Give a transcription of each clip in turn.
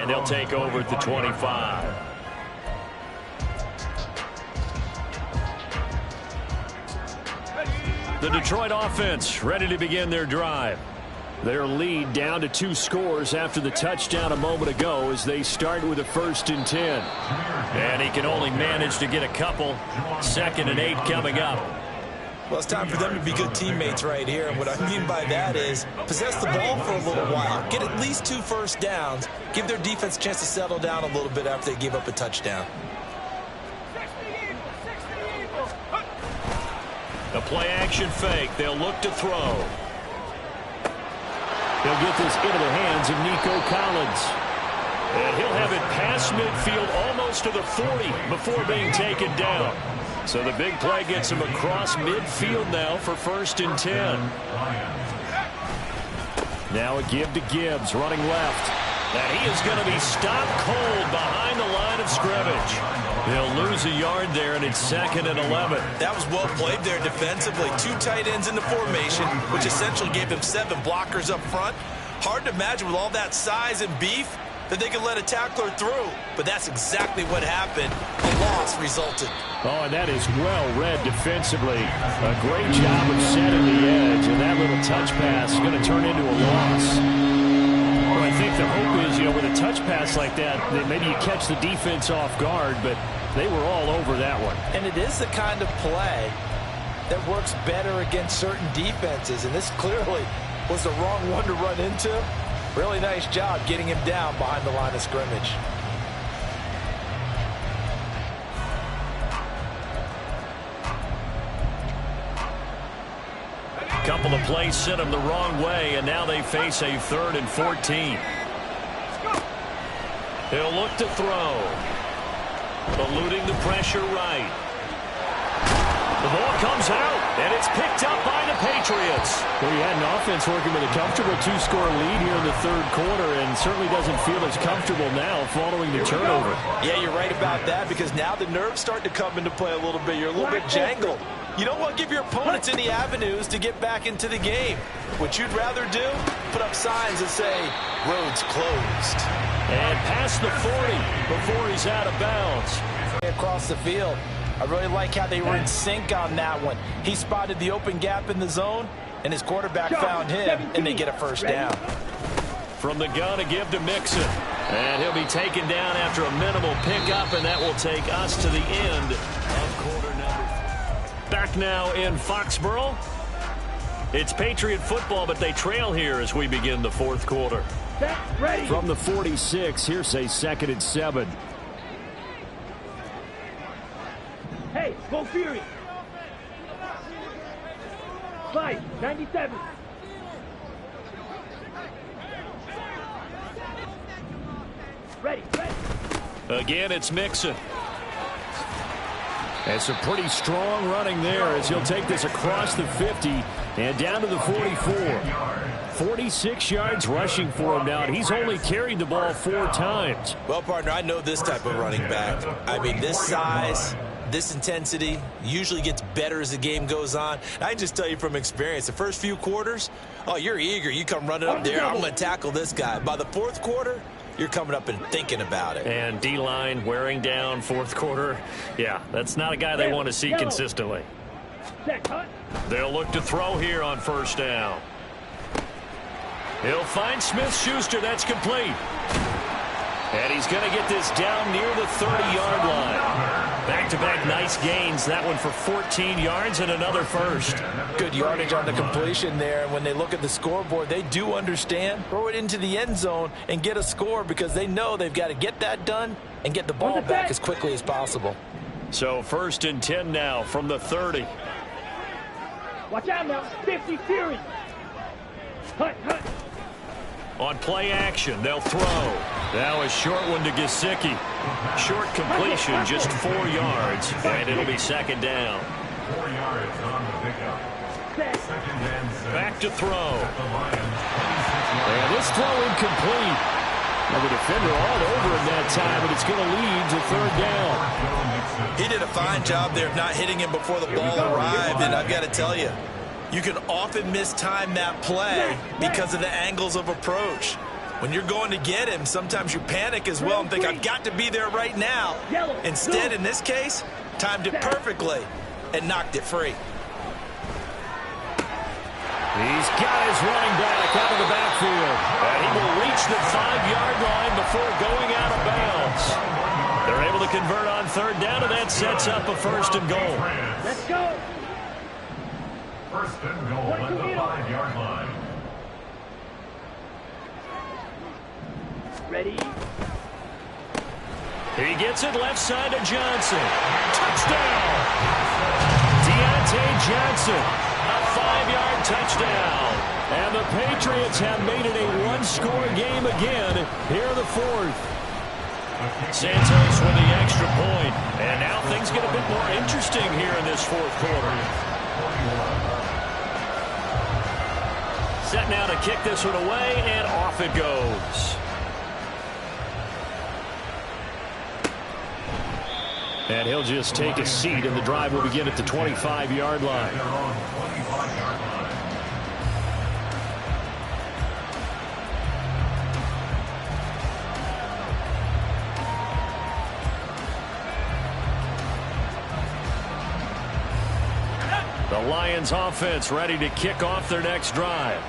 And they'll take over at the 25. The Detroit offense ready to begin their drive. Their lead down to 2 scores after the touchdown a moment ago as they start with a 1st and 10. And he can only manage to get a couple. 2nd and 8 coming up. Well, it's time for them to be good teammates right here. And what I mean by that is possess the ball for a little while. Get at least 2 first downs. Give their defense a chance to settle down a little bit after they give up a touchdown. The play action fake. They'll look to throw. He'll get this into the hands of Nico Collins. And he'll have it past midfield almost to the 40 before being taken down. So the big play gets him across midfield now for 1st and 10. Now a give to Gibbs running left. And he is going to be stopped cold behind the line of scrimmage. They'll lose a yard there, and it's 2nd and 11. That was well played there defensively. 2 tight ends in the formation, which essentially gave them 7 blockers up front. Hard to imagine with all that size and beef that they could let a tackler through. But that's exactly what happened. A loss resulted. Oh, and that is well read defensively. A great job of setting the edge, and that little touch pass is going to turn into a loss. Well, I think the hope is, with a touch pass like that maybe you catch the defense off guard, but they were all over that one. And it is the kind of play that works better against certain defenses, and this clearly was the wrong one to run into. Really nice job getting him down behind the line of scrimmage. Couple of plays sent them the wrong way, and now they face a 3rd and 14. He'll look to throw. Eluding the pressure right. The ball comes out, and it's picked up by the Patriots. Well, he had an offense working with a comfortable 2-score lead here in the 3rd quarter, and certainly doesn't feel as comfortable now following the turnover. Yeah, you're right about that, because now the nerves start to come into play a little bit. You're a little bit jangled. You don't want to give your opponents any avenues to get back into the game. What you'd rather do, put up signs that say, roads closed. And past the 40 before he's out of bounds. Across the field. I really like how they were in sync on that one. He spotted the open gap in the zone, and his quarterback found him, and they get a 1st down. From the gun, a give to Mixon. And he'll be taken down after a minimal pickup, and that will take us to the end of quarter number. Back now in Foxborough. It's Patriot football, but they trail here as we begin the 4th quarter. From the 46, here's a 2nd and 7. Hey, go Fury. Fight, 97. Ready. Again, it's Mixon. And some pretty strong running there as he'll take this across the 50 and down to the 44. 46 yards rushing for him now, and he's only carried the ball 4 times. Well, partner, I know this type of running back. I mean, this size, this intensity usually gets better as the game goes on. I can just tell you from experience, the first few quarters, oh, you're eager. You come running up there, I'm going to tackle this guy. By the 4th quarter, you're coming up and thinking about it. And D-line wearing down 4th quarter. Yeah, that's not a guy they want to see consistently. They'll look to throw here on 1st down. He'll find Smith-Schuster. That's complete. And he's going to get this down near the 30-yard line. Back-to-back nice gains. That one for 14 yards and another 1st. Good yardage on the completion there. When they look at the scoreboard, they do understand. Throw it into the end zone and get a score because they know they've got to get that done and get the ball back as quickly as possible. So 1st and 10 now from the 30. Watch out now. 50 Fury. Hut. On play action, they'll throw. Now a short one to Gesicki. Short completion, just 4 yards, and it'll be 2nd down. 4 yards on the pickup. Back to throw. And this throw incomplete. Now the defender all over him that time, but it's going to lead to 3rd down. He did a fine job there of not hitting him before the ball arrived, and I've got to tell you, you can often mistime that play because of the angles of approach. When you're going to get him, sometimes you panic as well and think, I've got to be there right now. Instead, in this case, timed it perfectly and knocked it free. He's got his running back out of the backfield. And he will reach the 5-yard line before going out of bounds. They're able to convert on third down, and that sets up a first and goal. Let's go. First and goal at the 5-yard line. Ready? He gets it left side to Johnson. Touchdown! Deontay Johnson. A 5-yard touchdown. And the Patriots have made it a one-score game again here in the fourth. Santos with the extra point. And now things get a bit more interesting here in this fourth quarter. Set now to kick this one away, and off it goes. And he'll just take a seat, and the drive will begin at the 25-yard line. The Lions offense ready to kick off their next drive.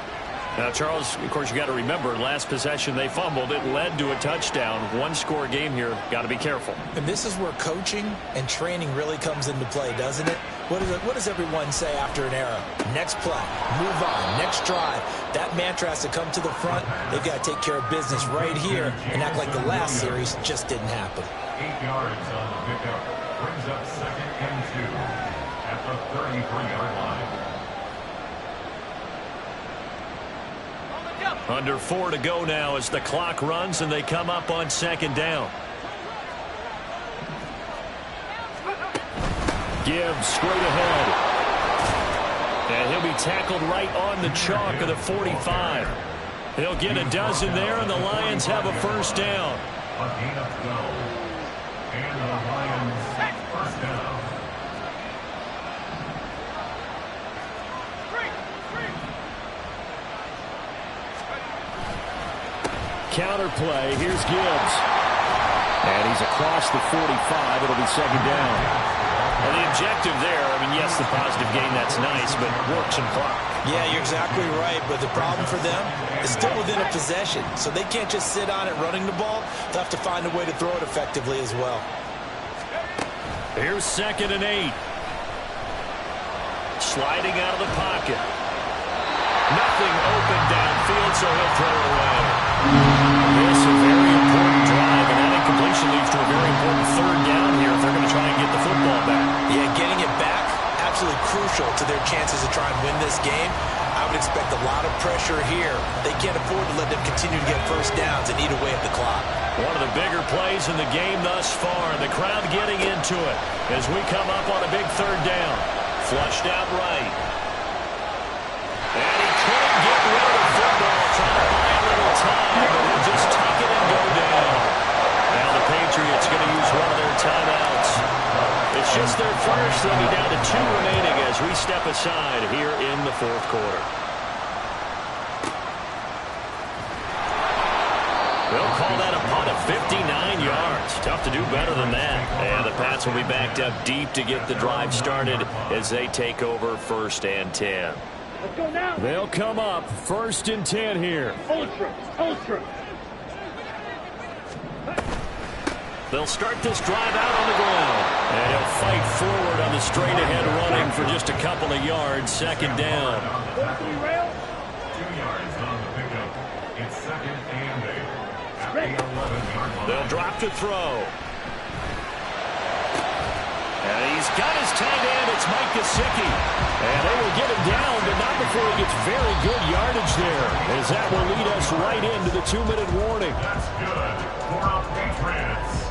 Now, Charles, of course, you got to remember, last possession they fumbled. It led to a touchdown. One-score game here. Got to be careful. And this is where coaching and training really comes into play, doesn't it? What does everyone say after an error? Next play, move on, next drive. That mantra has to come to the front. They've got to take care of business right here and act like the last series just didn't happen. 8 yards on the pickup. Brings up 2nd and 2 at the 33-yard line. Under 4 to go now as the clock runs and they come up on 2nd down. Gibbs straight ahead. And he'll be tackled right on the chalk of the 45. He'll get a dozen there, and the Lions have a first down. A gain of 12. And the Lions first down. Counter play. Here's Gibbs. And he's across the 45. It'll be 2nd down. And the objective there, I mean, yes, the positive gain, that's nice, but works and clock. Yeah, you're exactly right, but the problem for them is still within a possession, so they can't just sit on it running the ball. They'll have to find a way to throw it effectively as well. Here's 2nd and 8. Sliding out of the pocket. Nothing open downfield, so he'll throw it away. This is a very important drive, and that incompletion leads to a very important 3rd down here if they're going to try and get the football back. Yeah, getting it back, absolutely crucial to their chances to try and win this game. I would expect a lot of pressure here. They can't afford to let them continue to get first downs and eat away at the clock. One of the bigger plays in the game thus far, and the crowd getting into it as we come up on a big 3rd down. Flushed out right. And he couldn't get rid of the football, trying to buy a little time, but he'll just take it and go down. Now the Patriots going to use one of their timeouts. It's just their first. They'll be down to 2 remaining as we step aside here in the 4th quarter. They'll call that a punt of 59 yards. Tough to do better than that. And the Pats will be backed up deep to get the drive started as they take over 1st and 10. Let's go now. They'll come up 1st and 10 here. Ultra. They'll start this drive out on the ground. And he'll fight forward on the straight-ahead running for just a couple of yards. 2nd down. 4-3 rail. 2 yards on the pickup. It's 2nd and 8 at the 11-yard line. They'll drop to throw. And he's got his tight end. It's Mike Gesicki. And they will get him down, but not before he gets very good yardage there, as that will lead us right into the 2-minute warning. That's good for our Patriots.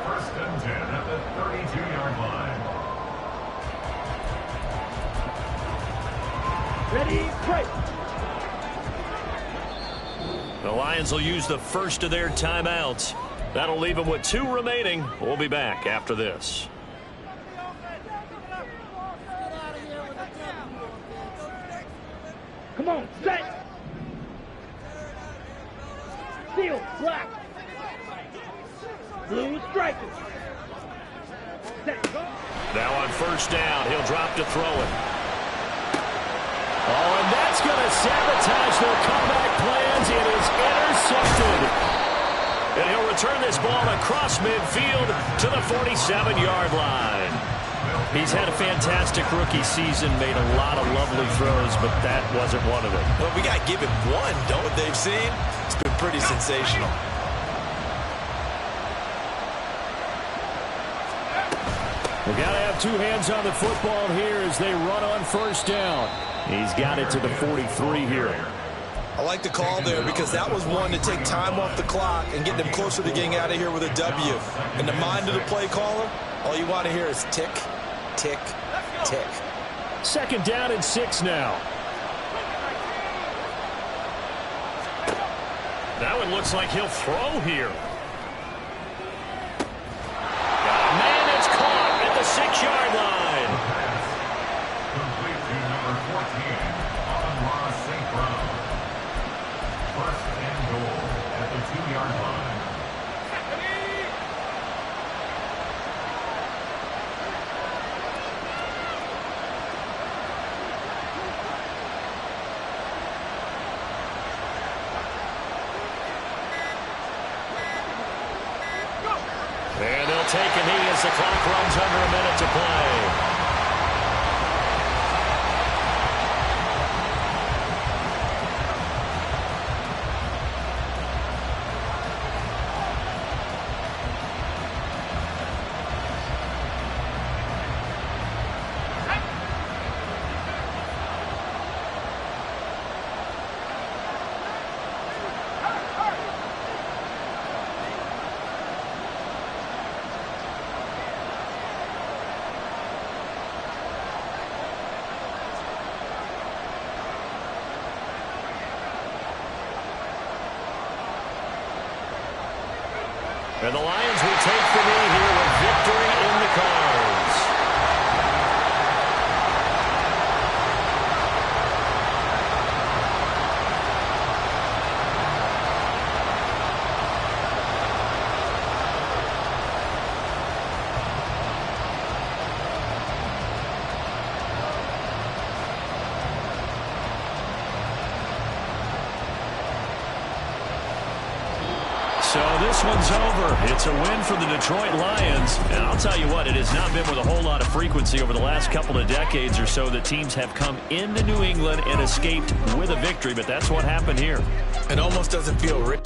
1st and 10 at the 32-yard line. Ready, break. The Lions will use the first of their timeouts. That'll leave them with 2 remaining. We'll be back after this. Come on, set. Seal, black. Blue striker. Set. Now on first down, he'll drop to throw it. Oh, and that's going to sabotage their comeback plans. It is intercepted. And he'll return this ball across midfield to the 47-yard line. He's had a fantastic rookie season, made a lot of lovely throws, but that wasn't one of them. Well, we got to give him one, don't we? They've seen. It's been pretty sensational. We got to have two hands on the football here as they run on first down. He's got it to the 43 here. I like the call there because that was one to take time off the clock and get them closer to getting out of here with a W. In the mind of the play caller, all you want to hear is tick, tick, tick. Second down and 6 now. That one looks like he'll throw here. Man, it's caught at the 6-yard line. Complete to number 14, Amon-Ra St. Brown. First and goal at the 2-yard line. And they'll take a knee as the clock runs under a minute to play. And the Lions will take the knee here with victory in the cards. So this one's over. It's a win for the Detroit Lions. And I'll tell you what, it has not been with a whole lot of frequency over the last couple of decades or so that teams have come into New England and escaped with a victory. But that's what happened here. It almost doesn't feel real.